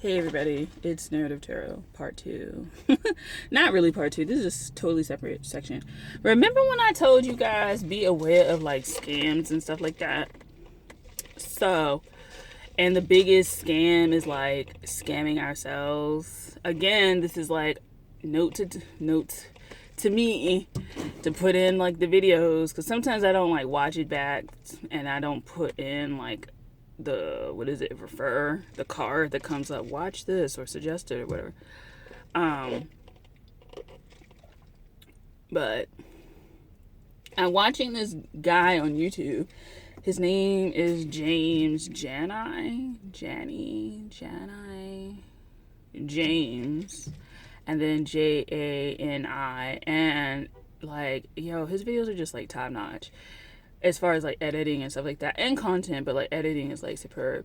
Hey everybody, it's Narrative Tarot Part 2. Not really Part 2, this is just totally separate section. Remember when I told you guys be aware of like scams and stuff like that? So, and the biggest scam is like scamming ourselves. Again, this is like note to me to put in like the videos, because sometimes I don't like watch it back and I don't put in like refer the card that comes up, watch this or suggest it or whatever. But I'm watching this guy on YouTube. His name is James James, and then Jani, and like, yo, his videos are just like top notch as far as like editing and stuff like that, and content, but like editing is like superb.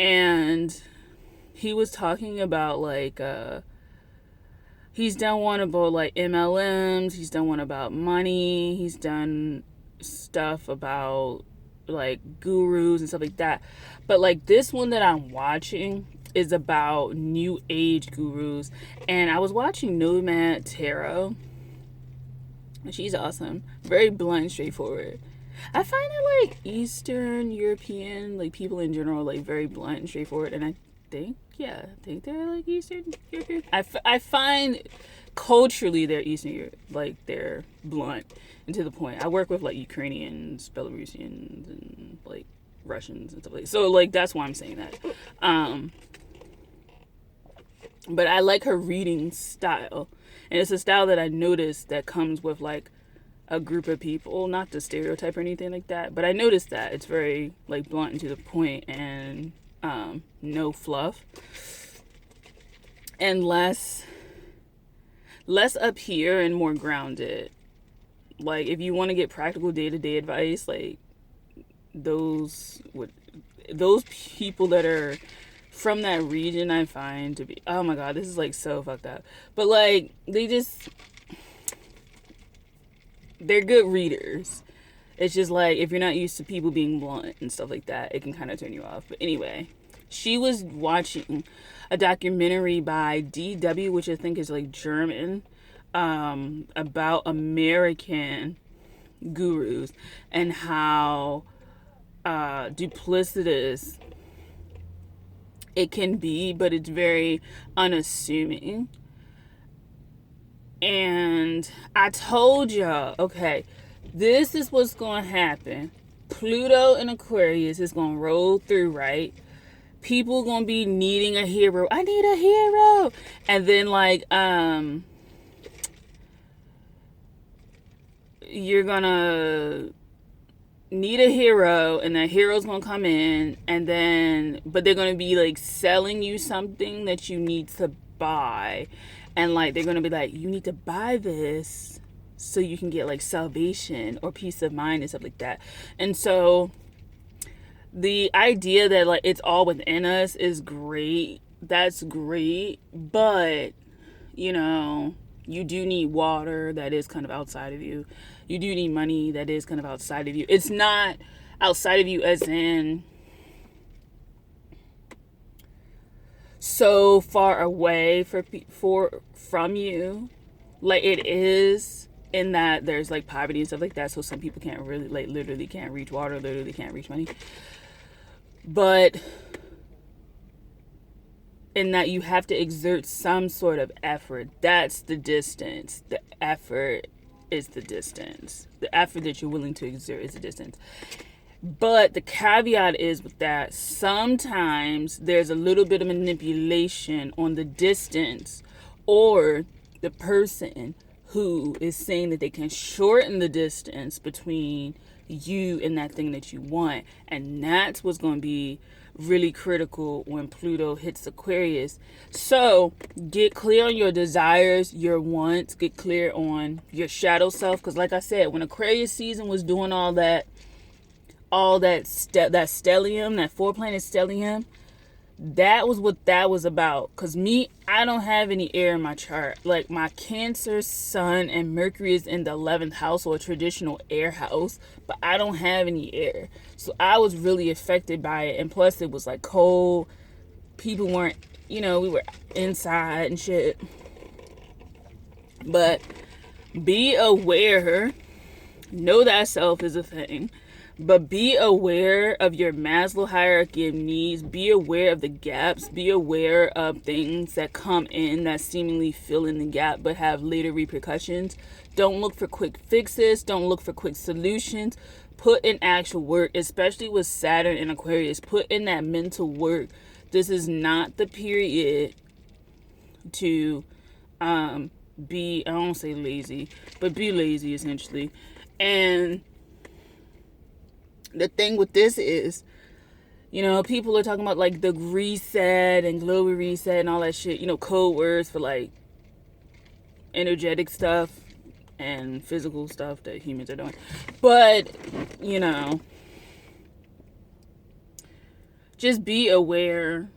And he was talking about like he's done one about like MLMs, he's done one about money, he's done stuff about like gurus and stuff like that. But like this one that I'm watching is about new age gurus. And I was watching Nomad Tarot. She's awesome. Very blunt and straightforward. I find that like Eastern European, like people in general, like very blunt and straightforward. And I think they're like Eastern European. I find culturally they're Eastern Europe, like they're blunt and to the point. I work with like Ukrainians, Belarusians, and like Russians and stuff like that. So like that's why I'm saying that. But I like her reading style, and it's a style that I noticed that comes with like a group of people, not to stereotype or anything like that, but I noticed that it's very like blunt and to the point, and no fluff, and less up here and more grounded. Like if you want to get practical day-to-day advice, like those people that are from that region, I find to be, oh my god, this is like so fucked up, but like they're good readers. It's just like if you're not used to people being blunt and stuff like that, it can kind of turn you off. But anyway, she was watching a documentary by DW, which I think is like German, about American gurus and how duplicitous it can be, but it's very unassuming. And I told y'all, okay, this is what's going to happen. Pluto in Aquarius is going to roll through, right? People going to be needing a hero. I need a hero. And then like, you're going to need a hero, and that hero's going to come in, and then, but they're going to be like selling you something that you need to buy. And like they're gonna be like, you need to buy this so you can get like salvation or peace of mind and stuff like that. And so the idea that like it's all within us is great. That's great. But you know, you do need water that is kind of outside of you. You do need money that is kind of outside of you. It's not outside of you as in so far away from you, like it is, in that there's like poverty and stuff like that, so some people can't really, like, literally can't reach water, literally can't reach money, but in that you have to exert some sort of effort. That's the distance. The effort is the distance. The effort that you're willing to exert is the distance. But the caveat is with that, sometimes there's a little bit of manipulation on the distance, or the person who is saying that they can shorten the distance between you and that thing that you want. And that's what's going to be really critical when Pluto hits Aquarius. So get clear on your desires, your wants, get clear on your shadow self. Because like I said, when Aquarius season was doing all that stellium, that 4-planet stellium, that was what that was about. Because me, I don't have any air in my chart. Like my Cancer, Sun, and Mercury is in the 11th house, or a traditional air house, but I don't have any air. So I was really affected by it. And plus it was like cold, people weren't, we were inside and shit. But be aware, know that self is a thing, but be aware of your Maslow hierarchy of needs. Be aware of the gaps. Be aware of things that come in that seemingly fill in the gap but have later repercussions. Don't look for quick fixes. Don't look for quick solutions. Put in actual work, especially with Saturn and Aquarius. Put in that mental work. This is not the period to be, I don't say lazy, but be lazy essentially. And the thing with this is, people are talking about like the reset and global reset and all that shit, code words for like energetic stuff and physical stuff that humans are doing. But, just be aware,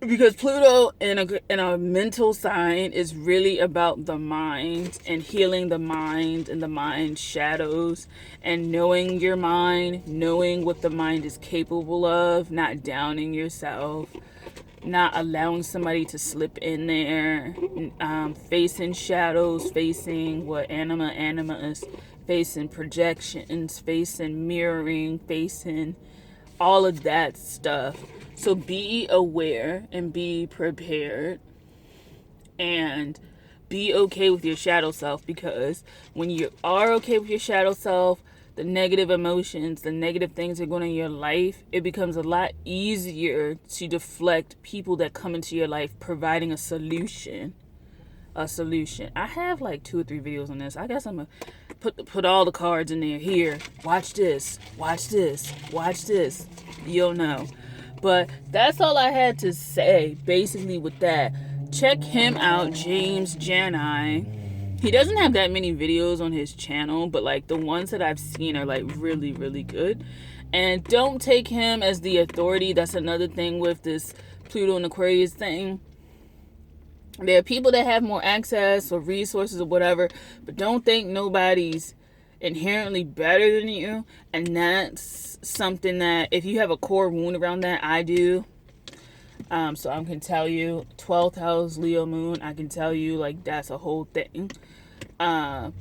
because Pluto in a mental sign is really about the mind and healing the mind and the mind shadows and knowing your mind, knowing what the mind is capable of, not downing yourself, not allowing somebody to slip in there, facing shadows, facing what anima is, facing projections, facing mirroring, facing all of that stuff. So be aware and be prepared and be okay with your shadow self, because when you are okay with your shadow self, the negative emotions, the negative things that are going on in your life, it becomes a lot easier to deflect people that come into your life providing a solution. I have like 2 or 3 videos on this. I guess I'm going to put all the cards in there. Here, watch this, watch this, watch this. You'll know. But that's all I had to say basically with that. Check him out, James Jani. He doesn't have that many videos on his channel, but like the ones that I've seen are like really, really good. And don't take him as the authority. That's another thing with this Pluto and Aquarius thing. There are people that have more access or resources or whatever, but don't think nobody's inherently better than you. And that's something that, if you have a core wound around that, I do. So I can tell you, 12th house Leo moon, I can tell you like that's a whole thing. And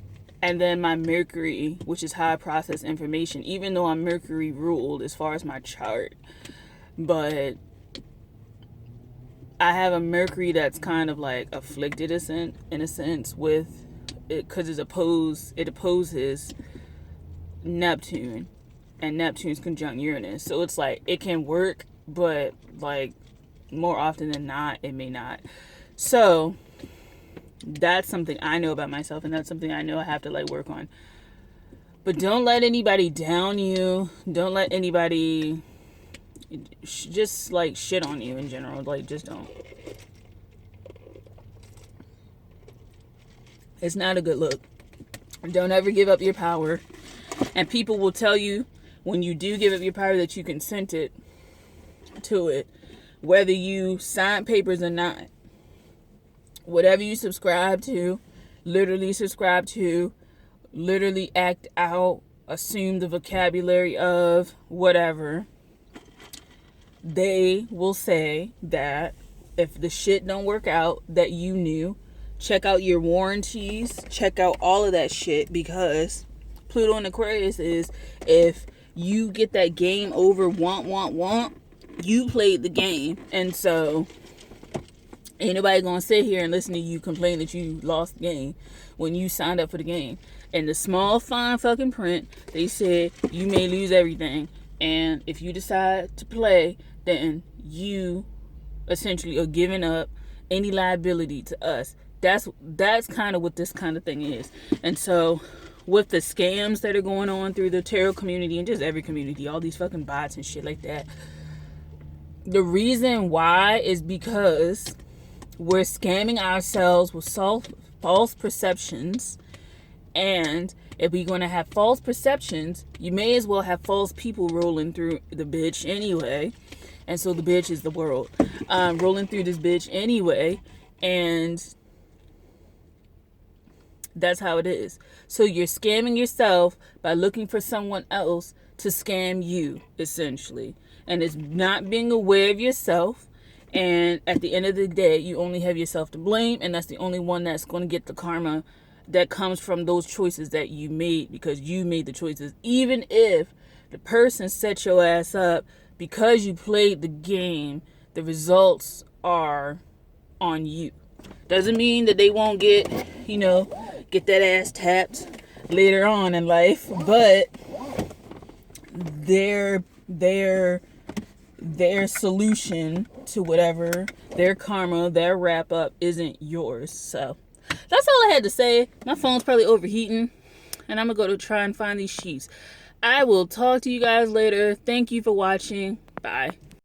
then my Mercury, which is how I process information, even though I'm Mercury ruled as far as my chart, but I have a Mercury that's kind of like afflicted in a sense with it, because it opposes Neptune, and Neptune's conjunct Uranus. So it's like it can work, but like more often than not, it may not. So that's something I know about myself, and that's something I know I have to like work on. But don't let anybody down you. Don't let anybody just like shit on you in general. Like, just don't. It's not a good look. Don't ever give up your power. And people will tell you when you do give up your power that you consented to it, whether you sign papers or not. Whatever you subscribe to, literally act out, assume the vocabulary of, whatever. They will say that if the shit don't work out that you knew, check out your warranties, check out all of that shit, because Pluto and Aquarius is, if you get that game over, want, you played the game. And so ain't nobody gonna sit here and listen to you complain that you lost the game when you signed up for the game. In the small fine fucking print, they said you may lose everything, and if you decide to play, then you essentially are giving up any liability to us. That's kind of what this kind of thing is. And so with the scams that are going on through the tarot community and just every community, all these fucking bots and shit like that, the reason why is because we're scamming ourselves with false perceptions. And if we're going to have false perceptions, you may as well have false people rolling through the bitch anyway. And so the bitch is the world, rolling through this bitch anyway. And that's how it is. So you're scamming yourself by looking for someone else to scam you, essentially. And it's not being aware of yourself. And at the end of the day, you only have yourself to blame, and that's the only one that's going to get the karma that comes from those choices that you made, because you made the choices. Even if the person set your ass up because you played the game, the results are on you. Doesn't mean that they won't get that ass tapped later on in life, but their solution to whatever, their karma, their wrap up isn't yours. So that's all I had to say. My phone's probably overheating, and I'm gonna go to try and find these sheets. I will talk to you guys later. Thank you for watching. Bye.